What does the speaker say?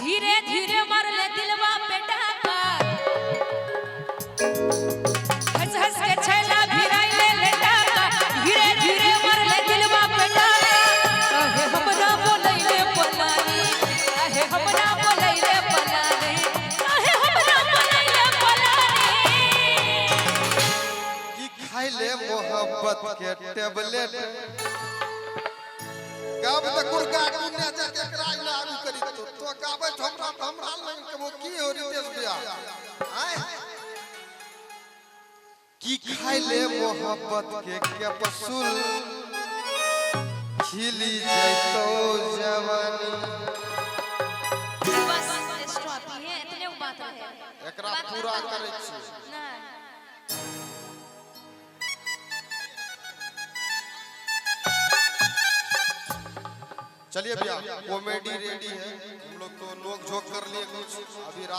धीरे धीरे मर ले दिलवा पे डाका हंस हंस के छैला भिराई ले डाका धीरे धीरे मर ले दिलवा पे डाका कहे हमरा बोलैले पलानी कहे हमरा बोलैले पलानी कहे हमरा बोलैले पलानी की खाइले मोहब्बत के टेबलेट गाब त गुरगा दुनिया जाके कराई लागू करी तो गाबे हमरा लग के वो की हो रितेश भैया आय की खाइले मोहब्बत के कैप्सूल खिली जैतो जवानी बस स्टॉप है इतने बात रहे एकरा पूरा करे छी ना चलिए भैया कॉमेडी रेडी है हम लोग तो नोक झोंक कर लिए कुछ अभी